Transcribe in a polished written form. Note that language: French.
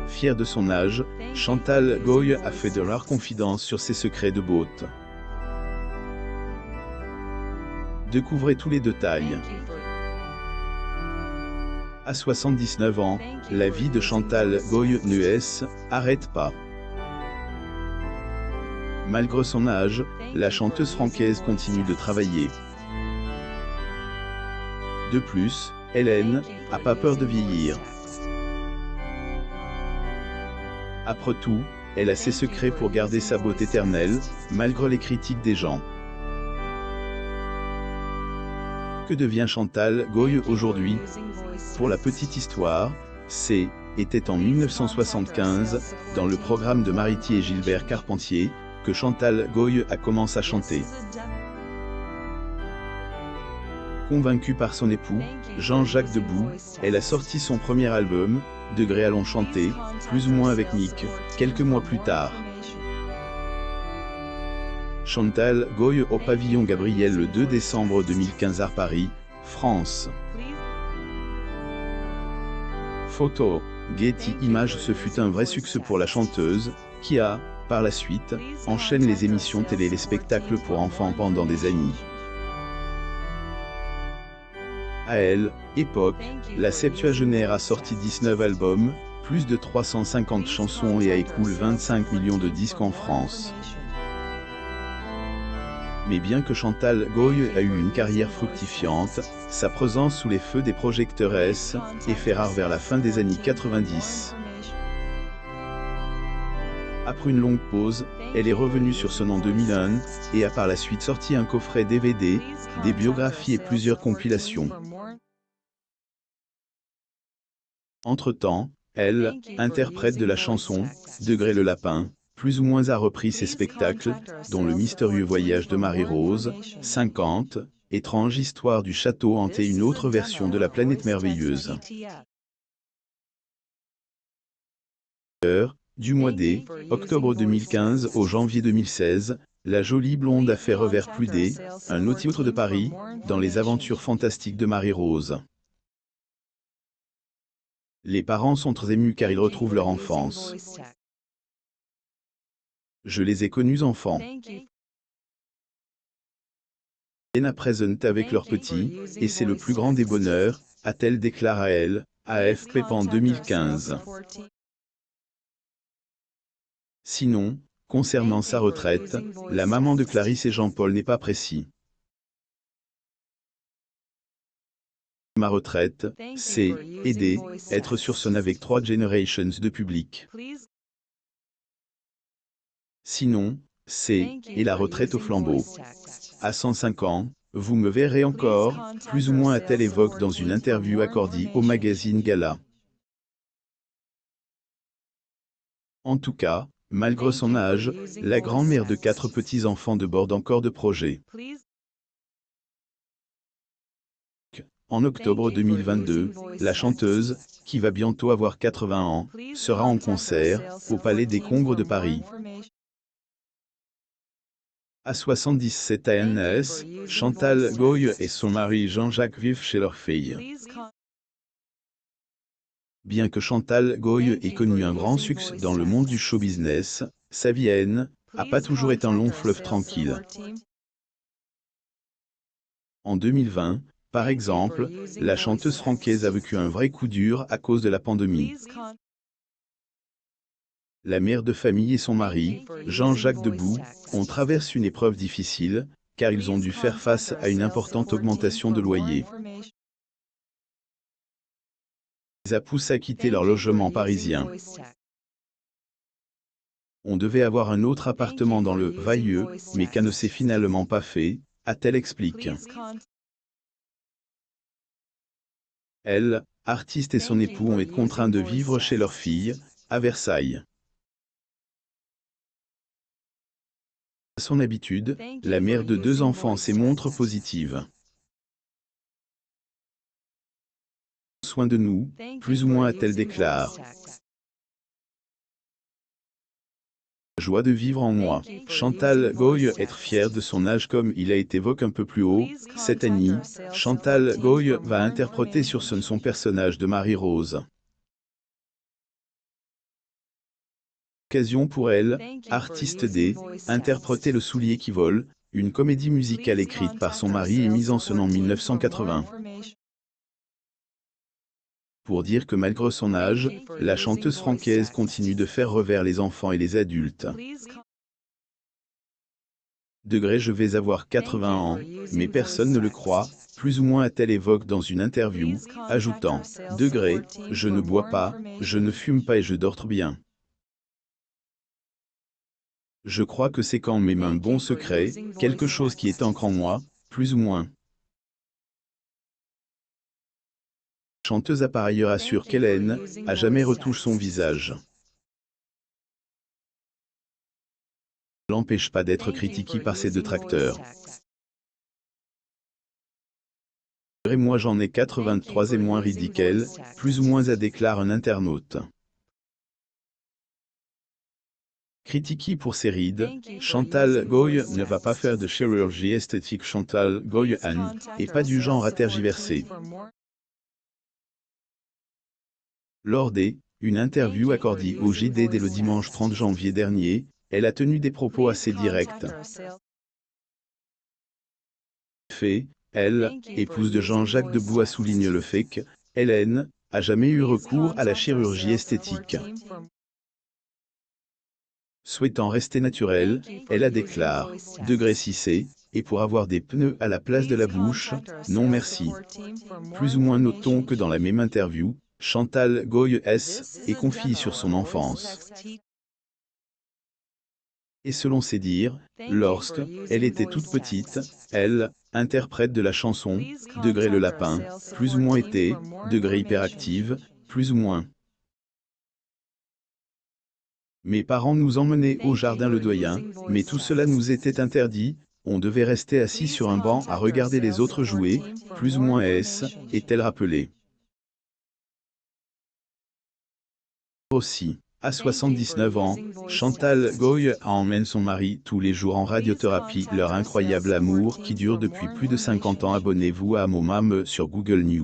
Fière de son âge, Chantal Goya a fait de rares confidences sur ses secrets de beauté. Découvrez tous les détails. À 79 ans, la vie de Chantal Goya ne s'arrête pas. Malgré son âge, la chanteuse francaise continue de travailler. De plus, Hélène n'a pas peur de vieillir. Après tout, elle a ses secrets pour garder sa beauté éternelle, malgré les critiques des gens. Que devient Chantal Goya aujourd'hui? Pour la petite histoire, était en 1975, dans le programme de Mariti et Gilbert Carpentier, que Chantal Goya a commencé à chanter. Convaincue par son époux, Jean-Jacques Debout, elle a sorti son premier album, De Gré allons chanter, plus ou moins avec Nick, quelques mois plus tard. Chantal Goya au pavillon Gabriel le 2 décembre 2015 à Paris, France. Photo, Getty Images. Ce fut un vrai succès pour la chanteuse, qui a, par la suite, enchaîné les émissions télé et les spectacles pour enfants pendant des années. À elle, époque, la septuagénaire a sorti 19 albums, plus de 350 chansons et a écoulé 25 millions de disques en France. Mais bien que Chantal Goya a eu une carrière fructifiante, sa présence sous les feux des projecteurs est fait rare vers la fin des années 90. Après une longue pause, elle est revenue sur son en 2001, et a par la suite sorti un coffret DVD, des biographies et plusieurs compilations. Entre-temps, elle, interprète de la chanson « De Gré le lapin », plus ou moins a repris ses spectacles, dont Le mystérieux voyage de Marie-Rose, 50, Étrange histoire du château hanté et une autre version de La planète merveilleuse. Du mois d'octobre 2015 au janvier 2016, la jolie blonde a fait revers plus un autre de Paris, dans les aventures fantastiques de Marie-Rose. Les parents sont très émus car ils retrouvent leur enfance. Je les ai connus enfants. Bien à présent avec leurs petits, et c'est le plus grand des bonheurs, a-t-elle déclaré à elle, AFP en 2015. Sinon, concernant sa retraite, la maman de Clarisse et Jean-Paul n'est pas précis. Ma retraite, c'est aider, être sur scène avec 3 generations de public. Sinon, et la retraite au flambeau. À 105 ans, vous me verrez encore, plus ou moins a-t-elle évoqué dans une interview accordée au magazine Gala. En tout cas, malgré son âge, la grand-mère de 4 petits-enfants déborde encore de projets. En octobre 2022, la chanteuse, qui va bientôt avoir 80 ans, sera en concert, au Palais des Congrès de Paris. À 77 ans, Chantal Goya et son mari Jean-Jacques vivent chez leur fille. Bien que Chantal Goya ait connu un grand succès dans le monde du show business, sa vie n'a pas toujours été un long fleuve tranquille. En 2020, par exemple, la chanteuse francaise a vécu un vrai coup dur à cause de la pandémie. La mère de famille et son mari, Jean-Jacques Debout, ont traversé une épreuve difficile, car ils ont dû faire face à une importante augmentation de loyer. Les a poussés à quitter leur logement parisien. On devait avoir un autre appartement dans le Vailleux, mais qu'elle ne s'est finalement pas fait, a-t-elle expliqué. Elle, artiste et son époux ont été contraints de vivre chez leur fille, à Versailles. À son habitude, la mère de 2 enfants s'est montre positive. Soin de nous, plus ou moins a-t-elle déclaré. Joie de vivre en moi. Chantal Goya être fière de son âge comme il a été évoqué un peu plus haut. Cette année, Chantal Goya va interpréter sur scène son personnage de Marie-Rose. Occasion pour elle, artiste D, interpréter Le soulier qui vole, une comédie musicale écrite par son mari et mise en scène en 1980. Pour dire que malgré son âge, la chanteuse francaise continue de faire revers les enfants et les adultes. Degré je vais avoir 80 ans, mais personne ne le croit, plus ou moins a-t-elle évoqué dans une interview, ajoutant « Degré, je ne bois pas, je ne fume pas et je dors bien. Je crois que c'est quand même un bon secret, quelque chose qui est ancré en moi, plus ou moins. » La chanteuse a par ailleurs assuré qu'Hélène a jamais retouché son visage. L'empêche pas d'être critiquée par ses détracteurs. Et moi j'en ai 83 et moins ridicule, plus ou moins a déclaré un internaute. Critiquée pour ses rides, Chantal Goya ne va pas faire de chirurgie esthétique. Chantal Goya est pas du genre à tergiverser. Lors une interview accordée au JD dès le dimanche 30 janvier dernier, elle a tenu des propos assez directs. Fait, elle, épouse de Jean-Jacques Debout, souligne le fait que Hélène a jamais eu recours à la chirurgie esthétique. Souhaitant rester naturelle, elle a déclaré « Degré 6C, et pour avoir des pneus à la place de la bouche, non merci ». Plus ou moins notons que dans la même interview, Chantal Goya est confiée sur son enfance. Et selon ses dires, lorsque elle était toute petite, elle interprète de la chanson « Degré le lapin », plus ou moins était, degré hyperactive, plus ou moins. Mes parents nous emmenaient au jardin Le Doyen, mais tout cela nous était interdit, on devait rester assis sur un banc à regarder les autres jouer, plus ou moins est-elle rappelée. Aussi, à 79 ans, Chantal Goya emmène son mari tous les jours en radiothérapie. Leur incroyable amour qui dure depuis plus de 50 ans. Abonnez-vous à mon mam sur Google News.